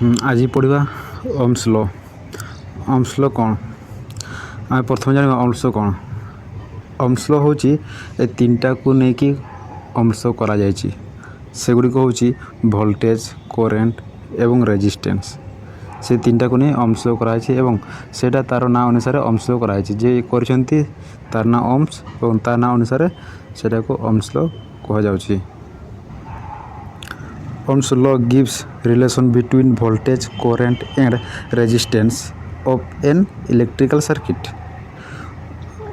आज पढ़ा Ohm's law. Ohm's law कौन आम प्रथम जान ओम्स लॉ कौन। ओम्स लॉ हूँ ए तीन टा को लेकिन ओम्स करा जायछि। सेगुड़िक हूँ वोल्टेज करेंट एवं रेजिस्टेंस। से तीन टा को नहीं ओम्स लॉ कराई एवं सेटा तार ना अनुसार ओम्स लॉ कराई जे करछंती तार ना ओम्स और तार ना अनुसार सेटा को ओम्स लॉ कह जाउछि। Ohm's law gives relation between voltage, current and resistance of an electrical circuit.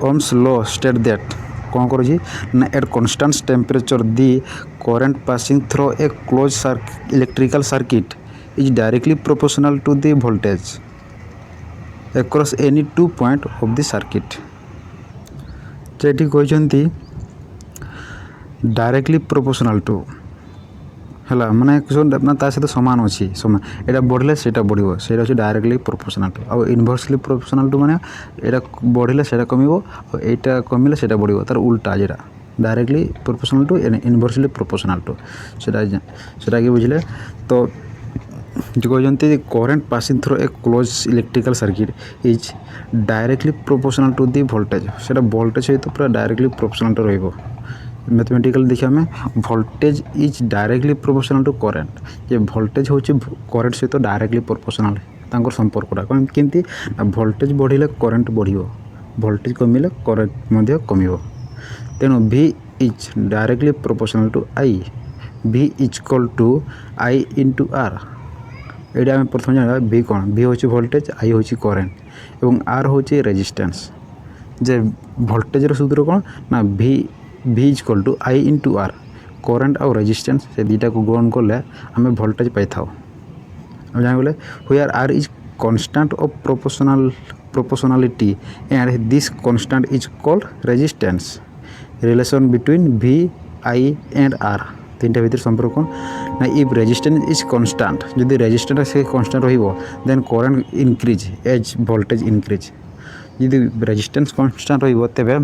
Ohm's law states that कौन करुँची ना at constant temperature the current passing through a closed electrical circuit is directly proportional to the voltage across any 2 points of the circuit. जेठी कहते directly proportional to है माने सहित सामान अच्छी सामान यहाँ बढ़ले से बढ़ो से डायरेक्टली प्रोपोर्शनल टू आउ इनवर्सली प्रोपोर्शनल टू माने यहाँ बढ़ले से कम यहाँ कमिले से बढ़ो तार उल्टा जेटा directly proportional to inversely proportional to सेटा कि बुझे तो जो कहते current passing through a close electrical circuit is directly proportional to the voltage से वोल्टेज सहित पूरा डायरेक्टली प्रोपोर्शनल टू रहिबो। मैथमेटिकल देखिए आम voltage is directly proportional to current ये वोल्टेज हूँ करेंट सहित डायरेक्टली प्रोपोर्शनल तांकर संपर्कटा कौन केमती वोल्टेज बढ़िले करेंट बढ़ियो वोल्टेज कमिले करेंट मध्य कमियो। तेणु V is directly proportional to I V is equal to I into R। ये आम प्रथम जाना V कौन V हूँ वोल्टेज I हूँ करेंट और R हूँ रेजिस्टेंस। जे वोल्टेज सूत्र कौन ना V is equal to I into R current और रेजिस्टेंस से दुईटा को ग्रहण कले आम वोल्टेज पाई था। जान where R is constant of proportionality and this constant is called resistance. Relation between V I and R तीन भितर संपर्क कौन ना इफ रेजिस्टेंस इज कांस्टेंट जदि रेजिस्टेंस से कांस्टेंट रहिबो then current increase as voltage increase. जदि रेजिस्टेंस कांस्टेंट रहिबो तेबे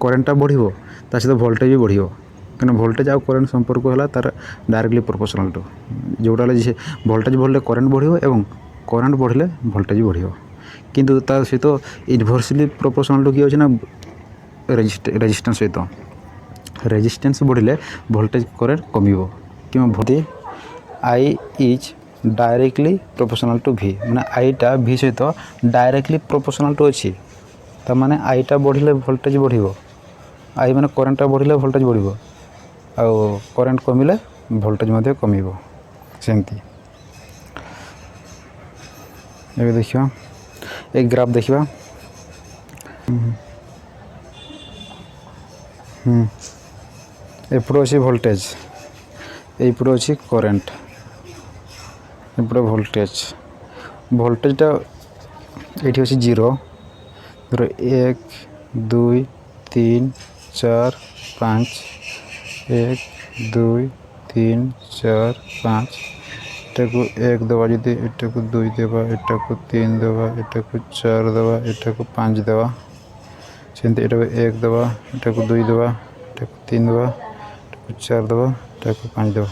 करेंटटा बढ़िबो ता सहित वोल्टेज भी बढ़िबो कहीं वोल्टेज आउ करेंट संपर्क है तार डायरेक्टली प्रोपोर्शनल टू जोटा वोल्टेज बढ़ले करेंट बढ़िबो एवं करेंट बढ़ले वोल्टेज बढ़िबो किंतु तार सहित इनवर्सली प्रोपोर्शनल टू कि अछि ना रेजिस्टेंस सहित रेजिस्टेंस बढ़िले वोल्टेज करेंट कमिबो कि भोती I is directly proportional to V माने I टा V सहित डायरेक्टली प्रोपोर्शनल टू अछि त माने I टा बढ़िले वोल्टेज बढ़िबो I माने करेंट बढ़िले वोल्टेज बढ़िबो आउ करेंट कमिले वोल्टेज मध्य कमिबो सेमती। ये देखियो एक ग्राफ देखिबा एपड़ो अछि वोल्टेज एपड़ो अछि करेंट एपड़ो वोल्टेज वोल्टेजटा एठी अछि 0 धरो 1 2 3 4 5 1 2 3 4 5 एटाको 1 देवा जदि एटाको 2 देवा एटाको 3 देवा एटाको 4 देवा एटाको 5 देवा सेमती एटाको 1 देवा एटाको 2 देवा एटाको 3 देवा एटाको 4 देवा एटाको 5 देवा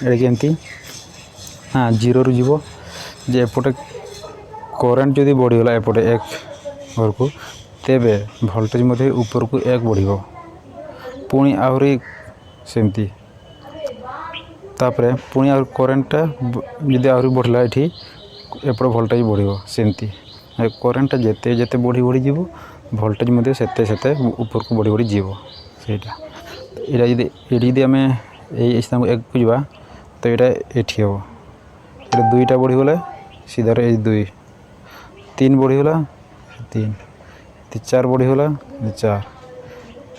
एटा केमती हाँ 0 रु जीवो जे एपटे करेंट जदि बढ़ीगला एपटे 1 घर को तेबे वोल्टेज मध्य ऊपर को 1 बढ़िबो पुणी आहरी सेमती तापरे पुणी आ करेंटटा जदि आहरी बढ़ला एठी एपटे वोल्टेज बढ़िबो सेमती करेंटटा जेते जेते बढ़ी बढ़ी जीवो वोल्टेज मध्य सेते सेते ऊपर को बढ़ी बढ़ी जीवो सेटा एटा जदि आमे एई स्थान को 1 को जीवा तो एटा एठी हो एटा 2टा बढ़ी गले सीधा रे 2 3 बढ़ी गला 3 4 बढ़ी गला 4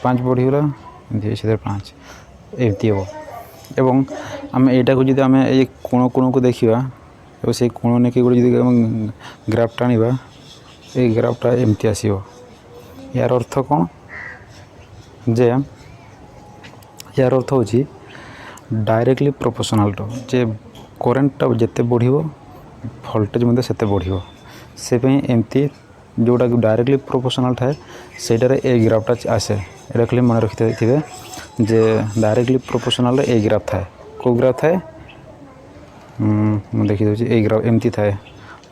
5 बढ़ी गला सीधे 5 एमती हो एवं आम यहाँ को जब आम ये कोण कोण को देखा और से कोण ने गोटे जब ग्राफ टाणवा ये ग्राफटा एमती आसो यार अर्थ कौन जे यार अर्थ हूँ डायरेक्टली प्रोपोर्शनल टू जे करेंटटा जिते बढ़ो वोल्टेज मध्य सेते बढ़ो से एमती जोटा कि डायरेक्टली प्रोपोर्शनल थाए सेटारे ए ग्राफटा आसे एटा खाली मन रखी जे डायरेक्टली प्रोपोर्शनल ए ग्राफ थाए को ग्राफ थाए ମୁଁ ଦେଖିଦେଉଛି ଏଇ ଗ୍ରାଫ ଏମିତି ଥାଏ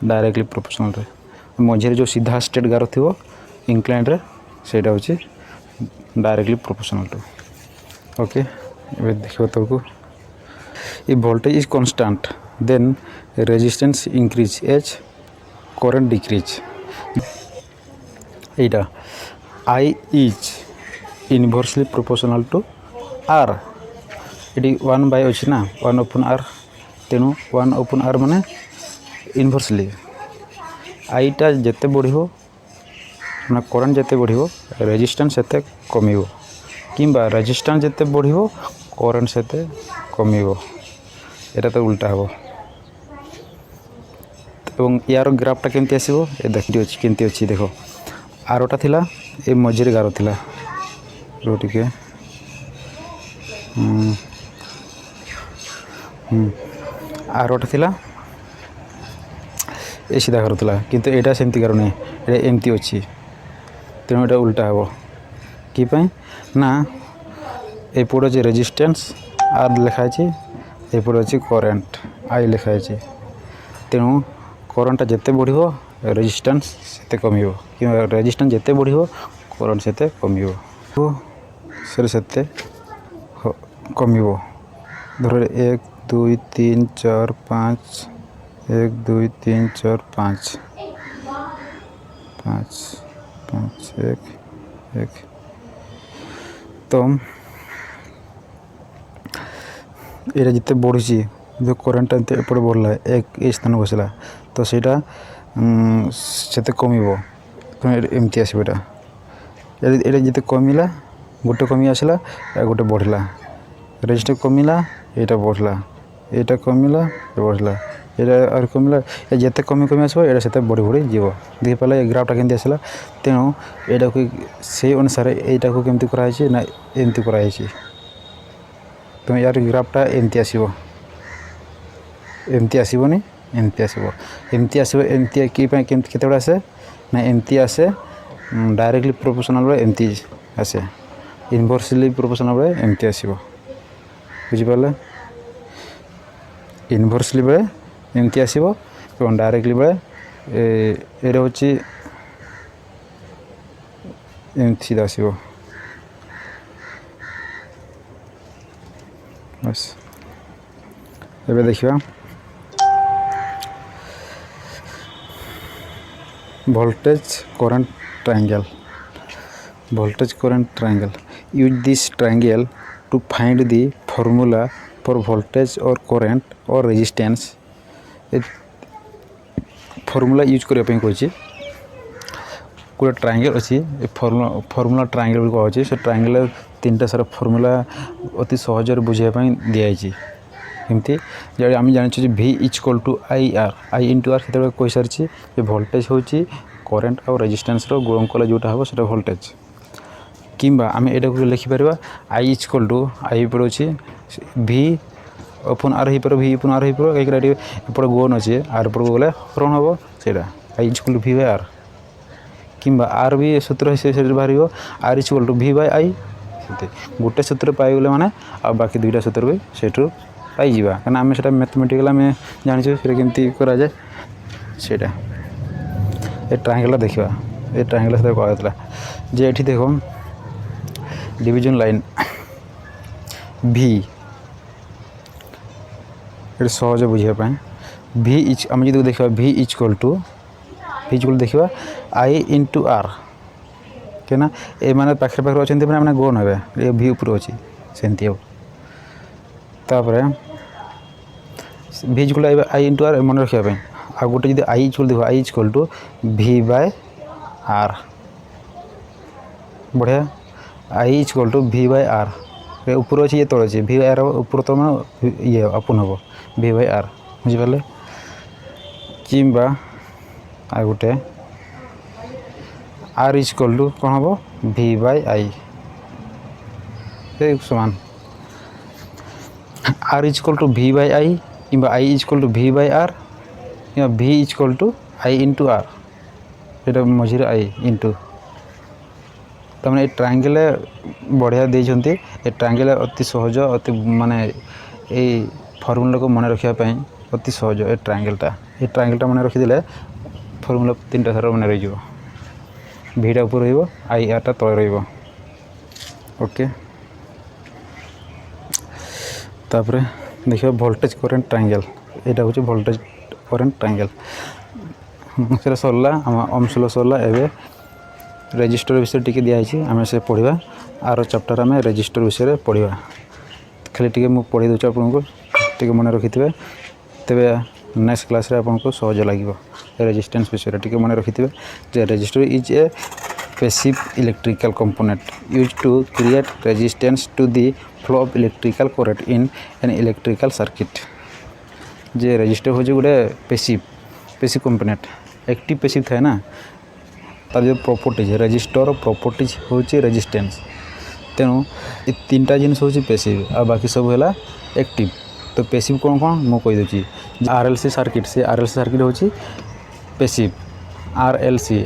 ଡାଇରେକ୍ଟଲି ପ୍ରୋପୋର୍ସନାଲରେ। ମଝିରେ ଯେଉଁ ସିଧା ଷ୍ଟ୍ରେଟ୍ ଗାର ଥିବ ଇନକ୍ଲାଇନ୍ରେ ସେଇଟା ହେଉଛି ଡାଇରେକ୍ଟଲି ପ୍ରୋପୋର୍ସନାଲ ଟୁ। ଓକେ, ଏବେ ଦେଖିବ ତଳକୁ। if voltage is constant then resistance increase as current decrease। এইটা I is inversely proportional to R। এটি 1 by ଅଛି ନା 1 upon R, ତେଣୁ 1 upon R ମାନେ ଇନଭର୍ସଲି ଆଇଟା ଯେତେ ବଢ଼ିବ ମାନେ କରେଣ୍ଟ ଯେତେ ବଢ଼ିବ ରେଜିଷ୍ଟାନ୍ସ ସେତେ କମିବ, କିମ୍ବା ରେଜିଷ୍ଟାନ୍ସ ଯେତେ ବଢ଼ିବ କରେଣ୍ଟ ସେତେ କମିବ। এটা তো উল্টা ହେବ। ଏବଂ ୟାର ଗ୍ରାଫଟା କେମିତି ଆସିବ ଏ ଦେଖି ଅଛି କେମିତି ଅଛି ଦେଖ। ଆରଟା ଥିଲା ଏ ମଝିରେ ଗାର ଥିଲା, ରୁହ ଟିକେ ଆରଟା ଥିଲା ଏ ସିଧା ଗାର ଥିଲା, କିନ୍ତୁ ଏଇଟା ସେମିତି ଗାର ନାହିଁ, ଏଇଟା ଏମିତି ଅଛି, ତେଣୁ ଏଇଟା ଉଲ୍ଟା ହେବ। କି ପାଇଁ ନା ଏପଟେ ଅଛି ରେଜିଷ୍ଟାନ୍ସ ଆର୍ ଲେଖା ଅଛି, ଏପଟେ ଅଛି କରେଣ୍ଟ ଆଇ ଲେଖା ଅଛି, ତେଣୁ କରେଣ୍ଟଟା ଯେତେ ବଢ଼ିବ ରେଜିଷ୍ଟାନ୍ସ ସେତେ କମିବ, କିମ୍ବା ରେଜିଷ୍ଟାନ୍ସ ଯେତେ ବଢ଼ିବ କରେଣ୍ଟ ସେତେ କମିବ, ସେତେ କମିବ। ଧର 1 2 3 4 5 1 2 3 4 5 5 5 1 1 ତ ଏଇଟା ଯେତେ ବଢ଼ୁଛି ଯେଉଁ କରେଣ୍ଟଟା ଏତେ ଏପଟେ ବଢ଼ିଲା ଏଇ ସ୍ଥାନକୁ ବସିଲା ତ ସେଇଟା ସେତେ କମିବ, ଏମିତି ଆସିବ। ଏଇଟା ଯେତେ କମିଲା ଗୋଟେ କମି ଆସିଲା ଗୋଟେ ବଢ଼ିଲା, ରେଜିଷ୍ଟାନ୍ସ କମିଲା ଏଇଟା ବଢ଼ିଲା, ଏଇଟା କମିଲା ବଢ଼ିଲା, ଏଇଟା ଆହୁରି କମିଲା, ଯେତେ କମି ଆସିବ ଏଇଟା ସେତେ ବଢ଼ି ଯିବ। ଦେଖିପାରିଲେ ଏ ଗ୍ରାଫଟା କେମିତି ଆସିଲା। ତେଣୁ ଏଇଟାକୁ ସେଇ ଅନୁସାରେ ଏଇଟାକୁ କେମିତି କରାହେଇଛି ନା ଏମିତି କରାହେଇଛି, ତେଣୁ ୟାର ଗ୍ରାଫଟା ଏମିତି ଆସିବ, ଏମିତି ଆସିବନି ଏମିତି ଆସିବ, ଏମିତି ଆସିବ। ଏମିତି କି ପାଇଁ କେମିତି କେତେବେଳେ ଆସେ ନା ଏମିତି ଆସେ ଡାଇରେକ୍ଟଲି ପ୍ରୋପୋର୍ସନାଲ ବେଳେ ଏମିତି ଆସେ, ଇନଭର୍ସଲି ପ୍ରୋପୋର୍ସନାଲ ବେଳେ ଏମିତି ଆସିବ, ବୁଝିପାରିଲେ। ଇନଭର୍ସଲି ବେଳେ ଏମିତି ଆସିବ ଏବଂ ଡାଇରେକ୍ଟଲି ବେଳେ ଏଇଟା ହେଉଛି ଏମିତି ସିଧା ଆସିବ। ବାସ୍ ଏବେ ଦେଖିବା voltage current triangle। voltage current triangle, use this triangle to find the formula for voltage or current or resistance। Formula use କରିବା ପାଇଁ କହିଛି। ଗୋଟେ ଟ୍ରାଙ୍ଗେଲ୍ ଅଛି, ଏ ଫର୍ମୁଲା ଟ୍ରାଙ୍ଗେଲ୍ ବୋଲି କୁହାହେଉଛି। ସେ ଟ୍ରାଙ୍ଗେଲ୍ ତିନିଟା ସାରା ଫର୍ମୁଲା ଅତି ସହଜରେ ବୁଝିବା ପାଇଁ ଦିଆଯାଇଛି। ଏମିତି ଆମେ ଜାଣିଛୁ ଯେ V equal to I R, I into R ସେତେବେଳେ କହିସାରିଛି ଯେ ଭୋଲ୍ଟେଜ୍ ହେଉଛି କରେଣ୍ଟ ଆଉ ରେଜିଷ୍ଟାନ୍ସର ଗୁଣନଫଳ ଯେଉଁଟା ହେବ ସେଇଟା ଭୋଲ୍ଟେଜ୍। କିମ୍ବା ଆମେ ଏଇଟାକୁ ଲେଖିପାରିବା ଆଇ ଇକ୍ୱାଲ୍ ଟୁ ଆଇ ଉପରେ ଅଛି ଭି ଅପନ୍ ଆର୍ ହେଇପାରିବ, ଭି ଅପନ୍ ଆର୍ ହେଇପାରିବ, କାହିଁକିନା ଏଠି ଏପଟେ ଗୁଣନ ଅଛି, ଆର୍ ଏପଟକୁ ଗଲେ ହରଣ ହେବ, ସେଇଟା I equal to V by R. କିମ୍ବା ଆର୍ ବି ସୂତ୍ର ସେଇଠି ବାହାରିବ R equal to V by I. ସେମିତି ଗୋଟେ ସୂତ୍ର ପାଇଗଲେ ମାନେ ଆଉ ବାକି ଦୁଇଟା ସୂତ୍ର ବି ସେଇଠୁ ପାଇଯିବା, କାହିଁକିନା ଆମେ ସେଇଟା ମ୍ୟାଥମେଟିକାଲ୍ ଆମେ ଜାଣିଛୁ ସେଇଟା କେମିତି କରାଯାଏ। ସେଇଟା ଏ ଟ୍ରାଙ୍ଗେଲ୍ଟା ଦେଖିବା, ଏ ଟ୍ରାଙ୍ଗେଲ୍ ସହିତ କୁହାଯାଇଥିଲା ଯେ ଏଠି ଦେଖ ଡିଭିଜନ୍ ଲାଇନ୍ ଭି, ଏଠି ସହଜ ବୁଝିବା ପାଇଁ ଭି ଆମେ ଯଦି ଦେଖିବା ଭି ଇକ୍ୱାଲ୍ ଟୁ ଦେଖିବା ଆଇ ଇଣ୍ଟୁ ଆର୍, କାହିଁକିନା ଏମାନେ ପାଖରେ ପାଖରେ ଅଛନ୍ତି ମାନେ ଆମେ ଗୁଣ ହେବେ, ଏ ଭି ଉପରେ ଅଛି ସେମିତି ହେବ। ତାପରେ V equal to I into R ମନେ ରଖିବା ପାଇଁ, ଆଉ ଗୋଟେ ଯଦି ଆଇ ଇକ୍ୱାଲ୍ ଦେଖିବା I equal to V by R, ବଢ଼ିଆ। I equal to V by R, ଏ ଉପରେ ଅଛି ଇଏ ତଳେ ଅଛି, ଭି ବାଇ ଆର୍ ଉପରେ ତଳ ମାନେ ଇଏ ଅପନ୍ ହେବ ଭି ବାଇ ଆର୍, ବୁଝିପାରିଲେ। କିମ୍ବା ଆଉ ଗୋଟେ ଆର୍ ଇକ୍ୱାଲ୍ ଟୁ କ'ଣ ହେବ ଭି ବାଇ ଆଇ, ସମାନ R equal to V by I, କିମ୍ବା I equal to V by R, କିମ୍ବା V equal to I into R, ଏଇଟା ମଝିରେ ଆଇ ଇଣ୍ଟୁ। ତାମାନେ ଏ ଟ୍ରାଙ୍ଗେଲ୍ ବଢ଼ିଆ ଦେଇଛନ୍ତି। ଏ ଟ୍ରାଙ୍ଗେଲ୍ ଅତି ସହଜ, ଅତି ମାନେ ଏଇ ଫର୍ମୁଲାକୁ ମନେ ରଖିବା ପାଇଁ ଅତି ସହଜ ଏ ଟ୍ରାଙ୍ଗେଲଟା ମନେ ରଖିଦେଲେ ଫର୍ମୁଲା 3ଟା ସାର ମନେ ରହିଯିବ। ଭିଟା ଉପରେ ରହିବ, ଆଇ ଆର୍ଟା ତଳେ ରହିବ। ଓକେ, ତାପରେ ଦେଖିବା ଭୋଲ୍ଟେଜ୍ କରେଣ୍ଟ ଟ୍ରାଙ୍ଗେଲ୍। ଏଇଟା ହେଉଛି ଭୋଲ୍ଟେଜ୍ କରେଣ୍ଟ ଟ୍ରାଙ୍ଗେଲ୍। ସେଟା ସରିଲା, ଆମ ohms law ସରିଲା। ଏବେ ରେଜିଷ୍ଟର ବିଷୟରେ ଟିକେ ଦିଆହେଇଛି, ଆମେ ସେ ପଢ଼ିବା। ଆର ଚାପ୍ଟର ଆମେ ରେଜିଷ୍ଟର ବିଷୟରେ ପଢ଼ିବା। ଖାଲି ଟିକେ ମୁଁ ପଢ଼ି ଦେଉଛି ଆପଣଙ୍କୁ, ଟିକେ ମନେ ରଖିଥିବେ, ତେବେ ନେକ୍ସଟ କ୍ଲାସ୍ରେ ଆପଣଙ୍କୁ ସହଜ ଲାଗିବ। ରେଜିଷ୍ଟାନ୍ସ ବିଷୟରେ ଟିକେ ମନେ ରଖିଥିବେ ଯେ register is a passive electrical component used to create resistance to the flow of electrical current in an electrical circuit। जे रेजिस्टर हो गोटे पेसिव कंपोनेंट, एक्टिव पेसिव थाए ना, तार जो प्रॉपर्टीज रेजिस्टर प्रॉपर्टीज होची रेजिस्टेंस। तेणु ये 3टा जिनस होची पेसिव आ बाकी सब है एक्टिव। तो पेसिव कौन कौन मु कही दूची। आरएलसी सर्किट, से आरएलसी सर्किट होची passive. RLC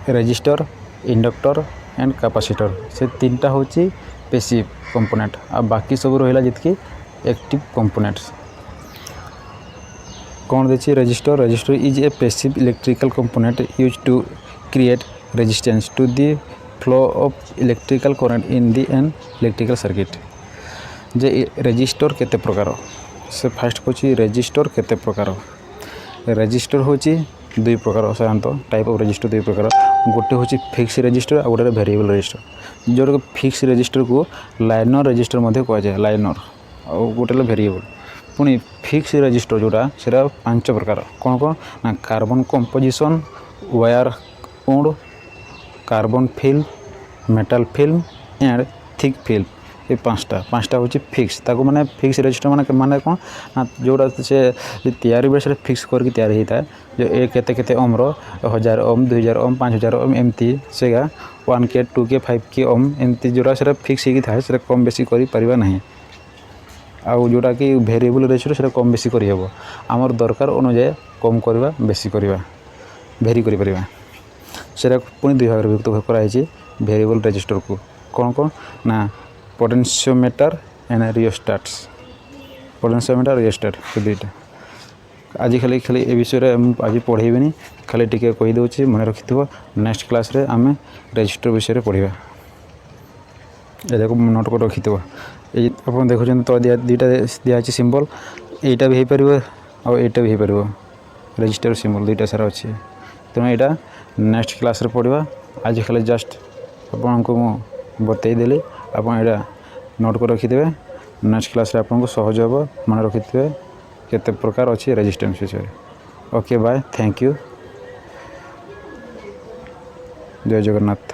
resistor, inductor and capacitor, से 3टा होची पेसिव कंपोनेंट आ बाकी सब रहिला जितकी एक्टिव कंपोनेंट्स। कौन देखिए resistor is a passive electrical component use to create resistance to the flow of electrical current in the an electrical circuit. जे रेजिस्टर केते प्रकार, से फास्ट होची रेजिस्टर केते प्रकार। रेजिस्टर होची 2 प्रकार, साधारणतः टाइप ऑफ रेजिस्टर 2 प्रकार। गोटे होची फिक्स रेजिस्टर और गोटे वेरिएबल रेजिस्टर। जो फिक्स रेजिस्टर को लाइनर रेजिस्टर मध्य कह जाए, लाइनर और गोटे वेरिएबल। पुणी फिक्स रेजिस्टर जोटा से 5 प्रकार। कौन कौन ना carbon composition, wire would, carbon film, metal film and thick film. ये 5टा होची फिक्स। ताको माने फिक्स रेजिस्टर माने कौन ना जोड़ा से तैयारी बेस फिक्स करके तैयारी होता है। जो ए केते ओम रो 1000 ओम, 2000 ओम, 5000 ओम एमती सेगा 1K 2K 5K ओम एमती जोड़ा से फिक्स होगी थाए, से कम बेसी करि परिबा नहीं। आउ जोटा कि वेरिएबल रेजिस्टर से कम बेसी करि हेबो। आमर दरकार अनुसार कम करवा बेसी करवा भेरी करि परिबा। सेटा पुणी 2 भाग विभक्त कराई वेरिएबल रेजिस्टर को। कौन कौन ना पोटेंशियोमीटर एंड रियोस्टाट्स। पोटेंशियोमीटर रियोस्टाट से 2टा। आज खाली ए विषय आज पढ़ेबी, खाली टिके कही दूची मन रखिथिबो। नेक्स्ट क्लास रे आमे रेजिस्टर विषय पढ़िबा। ए देखो नोट कर रखिथिबो। ये आप देखुं तो 2टा दिखाई सिंबल, यहीटा भी हो पार और यहीटा भी हो पार। रेजिस्टर सिंबल 2टा सारा अच्छे। तेणु यहाँ नेक्स्ट क्लास रे पढ़ा। आज खाली जस्ट आपको मु बतईदेली, आप नोट कर रखिथे। नेक्स्ट क्लास रे आपको सहज हे मन रखिथे केते प्रकार अच्छी रेजिस्टेंस विषय। ओके बाय, थैंक यू, जय जगन्नाथ।